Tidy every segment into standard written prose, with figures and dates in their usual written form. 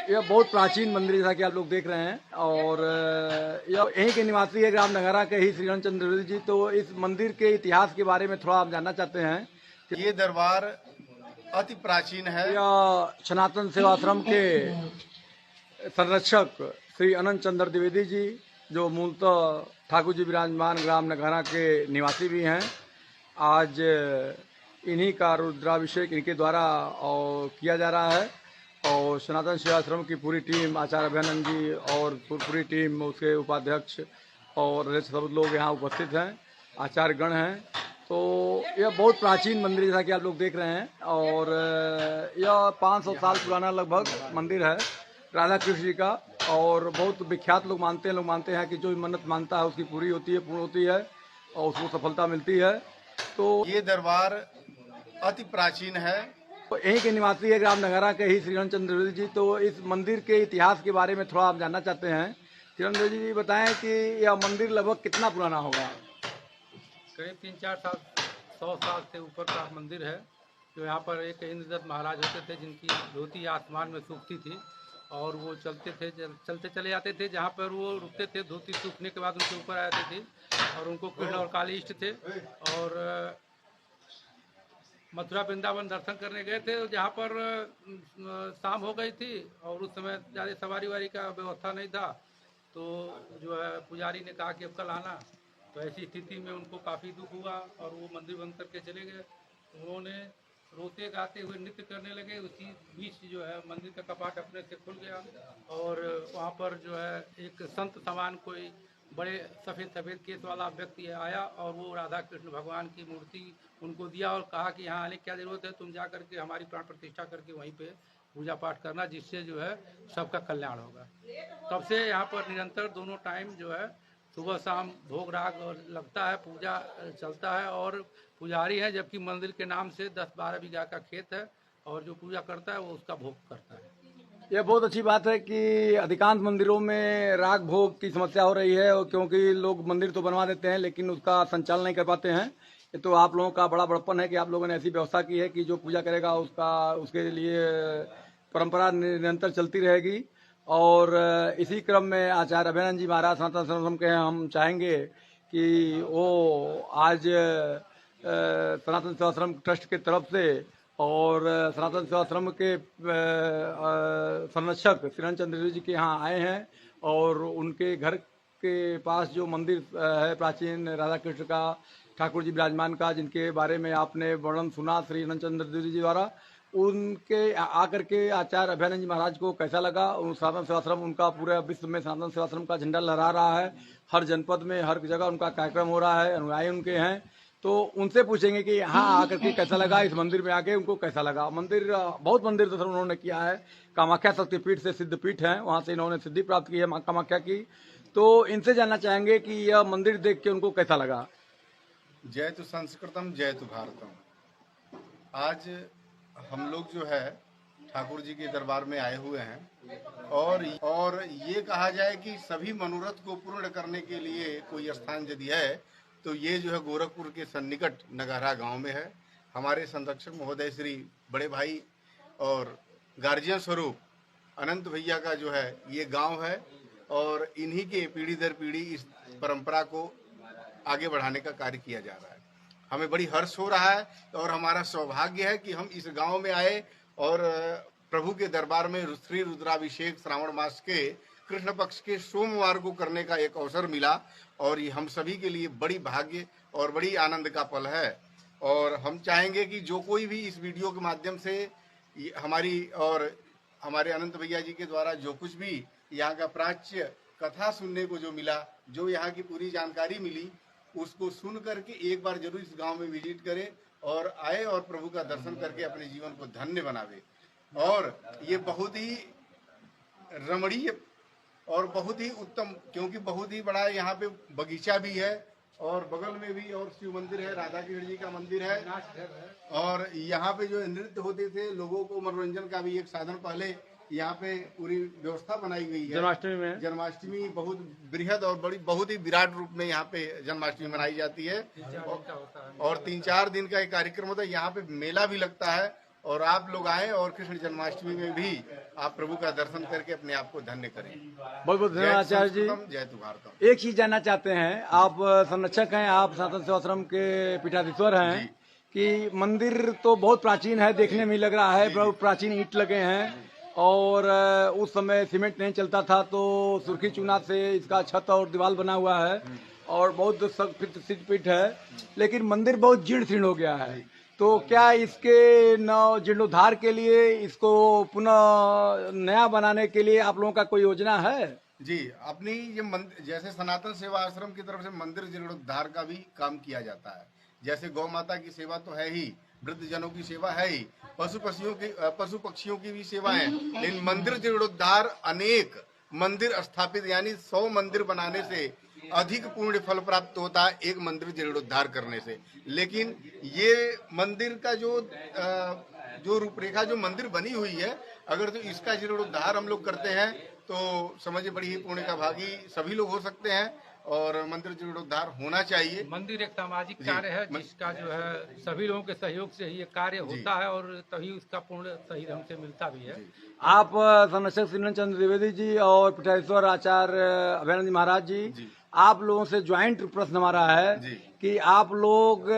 यह बहुत प्राचीन मंदिर जैसा कि आप लोग देख रहे हैं और यह यहीं के निवासी है ग्राम नगरा के ही श्री रामचंद्र द्विवेदी जी। तो इस मंदिर के इतिहास के बारे में थोड़ा आप जानना चाहते हैं। ये दरबार अति प्राचीन है। यह सनातन सेवाश्रम के संरक्षक श्री अनंत चंद्र द्विवेदी जी, जो मूलतः ठाकुर जी विराजमान ग्राम नगरा के निवासी भी हैं, आज इन्हीं का रुद्राभिषेक इनके द्वारा और किया जा रहा है। और सनातन सेवाश्रम की पूरी टीम, आचार्य अभयानंद जी और पूरी टीम, उसके उपाध्यक्ष और सब लोग यहाँ उपस्थित हैं, आचार्य गण हैं। तो यह बहुत प्राचीन मंदिर जैसा कि आप लोग देख रहे हैं और यह 500 साल पुराना लगभग मंदिर है राधा कृष्ण जी का। और बहुत विख्यात लोग मानते हैं कि जो मन्नत मानता है उसकी पूरी होती है, पूर्ण होती है और उसको सफलता मिलती है। तो ये दरबार अति प्राचीन है। तो यहीं के निवासी है ग्राम नगरा के ही श्री रामचंद्र द्विवेदी जी। तो इस मंदिर के इतिहास के बारे में थोड़ा आप जानना चाहते हैं। श्री रामचंद्र जी बताएं कि यह मंदिर लगभग कितना पुराना होगा। करीब 3-4 साल 100 साल से ऊपर का मंदिर है। जो यहाँ पर एक इंद्रदत्त महाराज होते थे जिनकी धोती आसमान में सूखती थी और वो चलते चले जाते थे। जहाँ पर वो रुकते थे, धोती सूखने के बाद उनके ऊपर आते थे और उनको कृष्ण और काली इष्ट थे। और मथुरा वृंदावन दर्शन करने गए थे जहाँ पर शाम हो गई थी और उस समय ज़्यादा सवारी वारी का व्यवस्था नहीं था। तो जो है पुजारी ने कहा कि अब कल आना। तो ऐसी स्थिति में उनको काफ़ी दुख हुआ और वो मंदिर बंद करके चले गए। उन्होंने रोते गाते हुए नृत्य करने लगे। उसी बीच जो है मंदिर का कपाट अपने से खुल गया और वहाँ पर जो है एक संत समान कोई बड़े सफ़ेद केस वाला व्यक्ति आया और वो राधा कृष्ण भगवान की मूर्ति उनको दिया और कहा कि यहाँ आने की क्या ज़रूरत है, तुम जा करके हमारी प्राण प्रतिष्ठा करके वहीं पे पूजा पाठ करना, जिससे जो है सबका कल्याण होगा। तब से यहाँ पर निरंतर दोनों टाइम जो है सुबह शाम भोग राग और लगता है, पूजा चलता है और पुजारी है, जबकि मंदिर के नाम से 10-12 बीघा का खेत है और जो पूजा करता है वो उसका भोग करता है। यह बहुत अच्छी बात है कि अधिकांश मंदिरों में राग भोग की समस्या हो रही है, और क्योंकि लोग मंदिर तो बनवा देते हैं लेकिन उसका संचालन नहीं कर पाते हैं। ये तो आप लोगों का बड़ा बड़प्पन है कि आप लोगों ने ऐसी व्यवस्था की है कि जो पूजा करेगा उसके लिए परंपरा निरंतर चलती रहेगी। और इसी क्रम में आचार्य अभयानंद जी महाराज सनातन सेवाश्रम के हम चाहेंगे कि वो आज सनातन सेवाश्रम ट्रस्ट के तरफ से और सनातन सेवाश्रम के संरक्षक श्री रामचंद्र द्विवेदी जी के यहाँ आए हैं और उनके घर के पास जो मंदिर है प्राचीन राधा कृष्ण का, ठाकुर जी विराजमान का, जिनके बारे में आपने वर्णन सुना श्री रामचंद्र द्विवेदी जी द्वारा, उनके आकर के आचार्य अभयानंद जी महाराज को कैसा लगा। सनातन सेवाश्रम उनका पूरे विश्व में सनातन सेवाश्रम का झंडा लहरा रहा है, हर जनपद में हर जगह उनका कार्यक्रम हो रहा है, अनुयायी उनके हैं। तो उनसे पूछेंगे कि यहाँ आकर के कैसा लगा, इस मंदिर में आके उनको कैसा लगा। बहुत मंदिर तो उन्होंने किया है, कामाख्या शक्तिपीठ से सिद्धपीठ है, वहाँ से इन्होंने सिद्धि प्राप्त की है माँ कामाख्या की। तो इनसे जानना चाहेंगे कि यह मंदिर देख के उनको कैसा लगा। जय तु संस्कृतम जय तु भारतम। आज हम लोग जो है ठाकुर जी के दरबार में आए हुए हैं और ये कहा जाए कि सभी मनोरथ को पूर्ण करने के लिए कोई स्थान यदि है तो ये जो है गोरखपुर के सन्निकट नगरा गांव में है। हमारे संरक्षक महोदय श्री बड़े भाई और गार्जियन स्वरूप अनंत भैया का जो है ये गांव है और इन्हीं के पीढ़ी दर पीढ़ी इस परंपरा को आगे बढ़ाने का कार्य किया जा रहा है। हमें बड़ी हर्ष हो रहा है और हमारा सौभाग्य है कि हम इस गांव में आए और प्रभु के दरबार में श्री रुद्राभिषेक श्रावण मास के कृष्ण पक्ष के सोमवार को करने का एक अवसर मिला और ये हम सभी के लिए बड़ी भाग्य और बड़ी आनंद का पल है। और हम चाहेंगे कि जो कोई भी इस वीडियो के माध्यम से हमारी और हमारे अनंत भैया जी के द्वारा जो कुछ भी यहाँ का प्राच्य कथा सुनने को जो मिला, जो यहाँ की पूरी जानकारी मिली, उसको सुन करके एक बार जरूर इस गांव में विजिट करे और आए और प्रभु का दर्शन करके अपने जीवन को धन्य बनावे। और ये बहुत ही रमणीय और बहुत ही उत्तम, क्योंकि बहुत ही बड़ा यहाँ पे बगीचा भी है और बगल में भी और शिव मंदिर है, राधा कृष्ण जी का मंदिर है और यहाँ पे जो नृत्य होते थे, लोगों को मनोरंजन का भी एक साधन पहले यहाँ पे पूरी व्यवस्था बनाई गई है। जन्माष्टमी बहुत बृहद और बहुत ही विराट रूप में यहाँ पे जन्माष्टमी मनाई जाती है और 3-4 दिन का एक कार्यक्रम होता है। यहाँ पे मेला भी लगता है और आप लोग आए और कृष्ण जन्माष्टमी में भी आप प्रभु का दर्शन करके अपने आप को धन्य करें। बहुत बहुत धन्यवाद आचार्य जी। जय तु भारतम। एक चीज जानना चाहते हैं, आप संरक्षक हैं, आप सनातन सेवाश्रम के पीठाधीश्वर हैं, कि मंदिर तो बहुत प्राचीन है, देखने में लग रहा है, बहुत प्राचीन ईंट लगे हैं, और उस समय सीमेंट नहीं चलता था, तो सुर्खी चूना से इसका छत और दीवार बना हुआ है और बहुत सिद्ध पीठ है, लेकिन मंदिर बहुत जीर्ण शीर्ण हो गया है। तो क्या इसके जीर्णोद्धार के लिए, इसको पुनः नया बनाने के लिए आप लोगों का कोई योजना है? जी, अपनी ये मंदिर, जैसे सनातन सेवा आश्रम की तरफ से मंदिर जीर्णोद्धार का भी काम किया जाता है। जैसे गौ माता की सेवा तो है ही, वृद्ध जनों की सेवा है ही, पशु पक्षियों की भी सेवा है, लेकिन मंदिर जीर्णोद्धार, अनेक मंदिर स्थापित, यानी 100 मंदिर बनाने से अधिक पुण्य फल प्राप्त होता है एक मंदिर जीर्णोद्धार करने से। लेकिन ये मंदिर का जो रूपरेखा जो मंदिर बनी हुई है, अगर तो इसका जीर्णोद्धार हम लोग करते हैं तो समझिए बड़ी ही पुण्य का भागी सभी लोग हो सकते हैं, और मंदिर जीर्णोद्धार होना चाहिए। मंदिर एक सामाजिक कार्य है जिसका जो है सभी लोगों के सहयोग से ही ये कार्य होता है और तभी उसका पूर्ण सही ढंग से मिलता भी है। आप संरक्षक श्रीनंद चंद्र द्विवेदी जी और पीठाधीश्वर आचार्य अभयानंद जी महाराज जी, आप लोगों से ज्वाइंट प्रश्न हमारा है कि आप लोग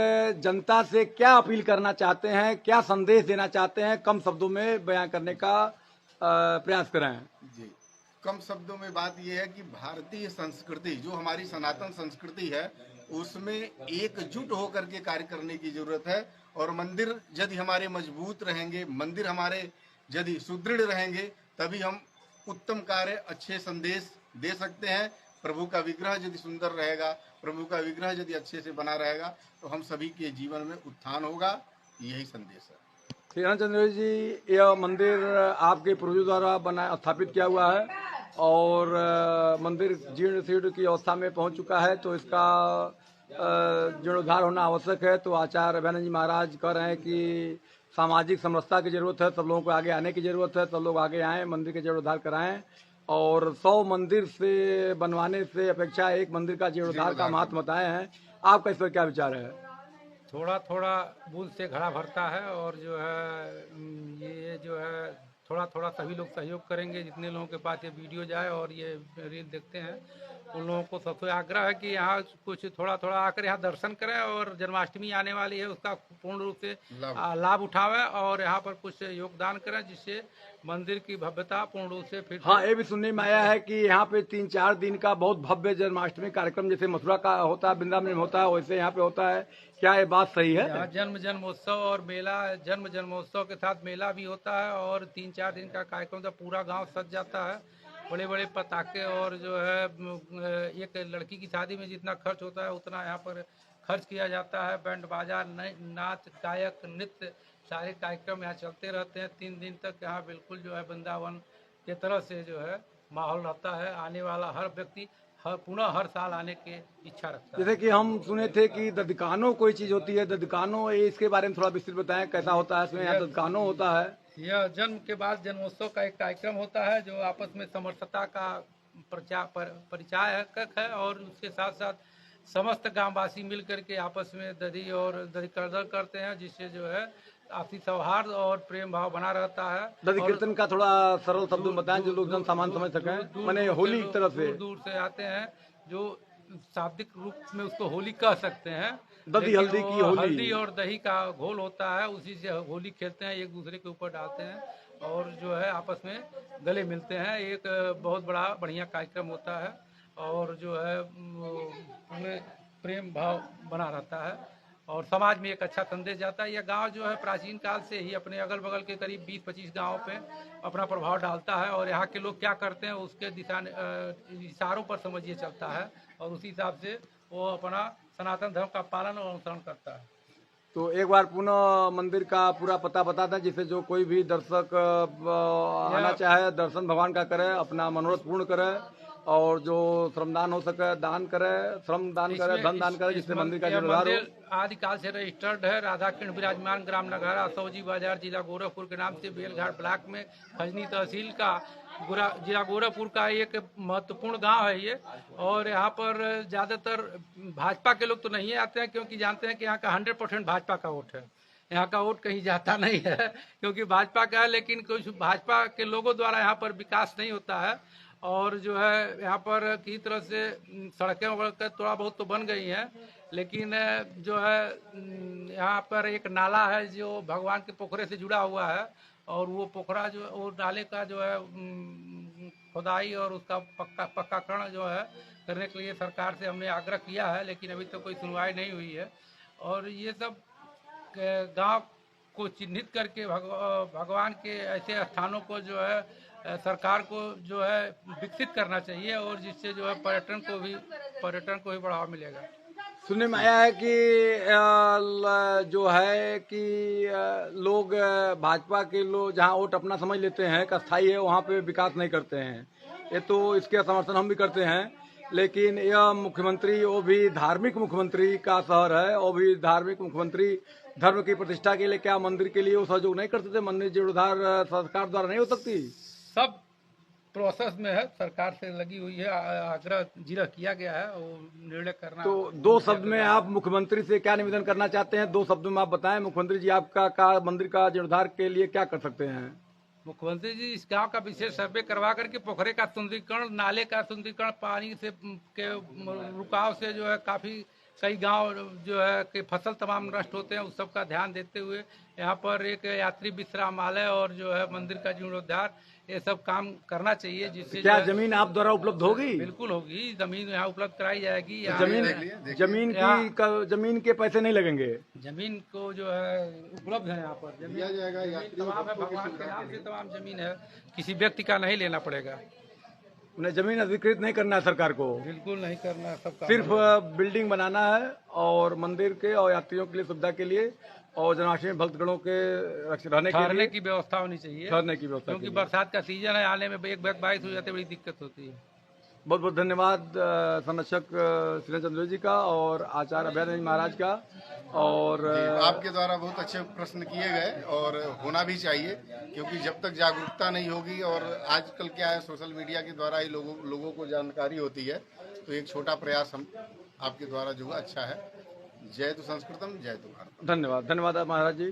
जनता से क्या अपील करना चाहते हैं, क्या संदेश देना चाहते हैं, कम शब्दों में बयां करने का प्रयास करें। जी, कम शब्दों में बात यह है कि भारतीय संस्कृति, जो हमारी सनातन संस्कृति है, उसमें एकजुट होकर के कार्य करने की जरूरत है। और मंदिर यदि हमारे मजबूत रहेंगे, मंदिर हमारे यदि सुदृढ़ रहेंगे, तभी हम उत्तम कार्य, अच्छे संदेश दे सकते हैं। प्रभु का विग्रह यदि सुंदर रहेगा, प्रभु का विग्रह यदि अच्छे से बना रहेगा, तो हम सभी के जीवन में उत्थान होगा। यही संदेश है। श्री रामचंद्र जी, यह मंदिर आपके पूर्वजों द्वारा स्थापित किया हुआ है और मंदिर जीर्ण शीर्ण की अवस्था में पहुंच चुका है, तो इसका जीर्णोद्धार होना आवश्यक है। तो आचार्य अभयानंद जी महाराज कह रहे हैं कि सामाजिक समरसता की जरूरत है, सब लोगों को आगे आने की जरूरत है, सब लोग आगे आएँ, मंदिर के जीर्णोद्धार कराएं। और 100 मंदिर से बनवाने से अपेक्षा एक मंदिर का जीर्णोद्धार का महत्व बताए हैं। आपका इस पर क्या विचार है? थोड़ा थोड़ा बूंद से घड़ा भरता है, और जो है ये जो है थोड़ा थोड़ा सभी लोग सहयोग करेंगे। जितने लोगों के पास ये वीडियो जाए और ये रील देखते हैं, उन लोगों को सबसे आग्रह है कि यहाँ कुछ थोड़ा थोड़ा आकर यहाँ दर्शन करें, और जन्माष्टमी आने वाली है उसका पूर्ण रूप से लाभ उठावें और यहाँ पर कुछ योगदान करें, जिससे मंदिर की भव्यता पूर्ण रूप से फिर। हाँ, ये भी सुनने में आया है कि यहाँ पे 3-4 दिन का बहुत भव्य जन्माष्टमी कार्यक्रम, जैसे मथुरा का होता है, वृंदावन में होता है, वैसे यहाँ पे होता है। क्या ये बात सही है? यहाँ जन्मोत्सव और मेला, जन्मोत्सव के साथ मेला भी होता है, और 3-4 दिन का कार्यक्रम, तो पूरा गांव सज जाता है। बड़े बड़े पटाखे, और जो है एक लड़की की शादी में जितना खर्च होता है उतना यहाँ पर खर्च किया जाता है। बैंड बाजा, नाच, गायक, नृत्य, सारे कार्यक्रम यहाँ चलते रहते हैं 3 दिन तक। यहाँ बिल्कुल जो है वृंदावन के तरह से जो है माहौल रहता है। आने वाला हर व्यक्ति पुनः हर साल आने की इच्छा रखता है। जैसे कि हम सुने थे कि ददकानो कोई चीज होती है, ददकानो, इसके बारे में थोड़ा विस्तृत बताएं, कैसा होता है? इसमें यहाँ ददकानो होता है। यह जन्म के बाद जन्मोत्सव का एक कार्यक्रम होता है, जो आपस में समरसता का परिचायक है, और उसके साथ साथ समस्त गांववासी मिल करके आपस में दधी और दधी कीर्तन करते हैं, जिससे जो है आपसी सौहार्द और प्रेम भाव बना रहता है। दधी कीर्तन का थोड़ा सरल शब्द में बताएं, जो लोग जन सामान समझ सकें। मैंने होली की तरफ से दूर से आते हैं, जो शाब्दिक रूप में उसको होली कह सकते हैं। दधी हल्दी की होली, हल्दी और दही का घोल होता है, उसी से होली खेलते हैं, एक दूसरे के ऊपर डालते हैं और जो है आपस में गले मिलते हैं। एक बहुत बड़ा बढ़िया कार्यक्रम होता है, और जो है पूरे प्रेम भाव बना रहता है, और समाज में एक अच्छा संदेश जाता है। यह गांव जो है प्राचीन काल से ही अपने अगल बगल के करीब 20-25 गांवों पे अपना प्रभाव डालता है, और यहाँ के लोग क्या करते हैं उसके इशारों पर समझिए चलता है, और उसी हिसाब से वो अपना सनातन धर्म का पालन और अनुसरण करता है। तो एक बार पुनः मंदिर का पूरा पता बता दें, जिससे जो कोई भी दर्शक आना चाहे, दर्शन भगवान का करे, अपना मनोरथ पूर्ण करे, और जो श्रमदान हो सके दान करे, श्रम दान करे, धन दान करे, जिससे मंदिर का जीर्णोद्धार हो। आदिकाल से रजिस्टर्ड है। राधा कृष्ण विराजमान ग्राम नगहरा, सौजी बाजार, जिला गोरखपुर के नाम से बेलघाट ब्लॉक में खजनी तहसील का जिला गोरखपुर का एक महत्वपूर्ण गांव है ये। और यहाँ पर ज़्यादातर भाजपा के लोग तो नहीं आते हैं, क्योंकि जानते हैं कि यहाँ का 100% भाजपा का वोट है। यहाँ का वोट कहीं जाता नहीं है, क्योंकि भाजपा का है, लेकिन कुछ भाजपा के लोगों द्वारा यहाँ पर विकास नहीं होता है। और जो है यहाँ पर किसी तरह से सड़कें वड़कें थोड़ा बहुत तो बन गई हैं, लेकिन जो है यहाँ पर एक नाला है जो भगवान के पोखरे से जुड़ा हुआ है, और वो पोखरा जो वो नाले का जो है खुदाई और उसका पक्काकरण जो है करने के लिए सरकार से हमने आग्रह किया है, लेकिन अभी तक कोई सुनवाई नहीं हुई है। और ये सब गांव को चिन्हित करके भगवान के ऐसे स्थानों को जो है सरकार को जो है विकसित करना चाहिए, और जिससे जो है पर्यटन को भी बढ़ावा मिलेगा। सुनने में आया है कि जो है कि लोग भाजपा के लोग जहां वोट अपना समझ लेते हैं कि स्थायी है, वहां पे विकास नहीं करते हैं। ये तो इसके समर्थन हम भी करते हैं, लेकिन यह मुख्यमंत्री वो भी धार्मिक मुख्यमंत्री का शहर है, वो भी धार्मिक मुख्यमंत्री धर्म की प्रतिष्ठा के लिए क्या मंदिर के लिए वो सहयोग नहीं कर सकते? मंदिर जीर्णोद्धार सरकार द्वारा नहीं हो सकती? सब प्रोसेस में है, सरकार से लगी हुई है, आग्रह जिला किया गया है, वो निर्णय करना। तो दो शब्द में आप मुख्यमंत्री से क्या निवेदन करना चाहते हैं? दो शब्दों में आप बताएं, मुख्यमंत्री जी आपका मंदिर का जीर्णोद्धार के लिए क्या कर सकते हैं? मुख्यमंत्री जी इस गांव का विशेष सर्वे करवा करके पोखरे का सुंदरीकरण, नाले का सुंदरीकरण, पानी से के रुकाव से जो है काफी कई गांव जो है कि फसल तमाम नष्ट होते हैं, उस सब का ध्यान देते हुए यहाँ पर एक यात्री विश्रामालय और जो है मंदिर का जीर्णोद्धार, ये सब काम करना चाहिए। जिससे क्या जमीन आप द्वारा उपलब्ध होगी? बिल्कुल होगी, जमीन यहाँ उपलब्ध कराई जाएगी। जमीन के पैसे नहीं लगेंगे? जमीन को जो है उपलब्ध है यहाँ पर, जमीन तमाम है, भगवान के नाम से तमाम जमीन है, किसी व्यक्ति का नहीं लेना पड़ेगा। उन्हें जमीन अधिकृत नहीं करना है सरकार को? बिल्कुल नहीं करना है, सबका सिर्फ बिल्डिंग बनाना है और मंदिर के और यात्रियों के लिए सुविधा के लिए और जन्माष्टमी भक्तगणों के रहने की व्यवस्था होनी चाहिए, ठहरने की व्यवस्था, क्योंकि बरसात का सीजन है, आने में एक बैग बारिश हो जाती है, बड़ी दिक्कत होती है। बहुत बहुत धन्यवाद संरक्षक श्री चंद्र जी का और आचार्य अभयानंद महाराज का। और आपके द्वारा बहुत अच्छे प्रश्न किए गए और होना भी चाहिए, क्योंकि जब तक जागरूकता नहीं होगी, और आजकल क्या है सोशल मीडिया के द्वारा ही लोगों को जानकारी होती है, तो एक छोटा प्रयास हम आपके द्वारा जो अच्छा है। जय तु संस्कृतम, जय तु भारतम। धन्यवाद महाराज जी।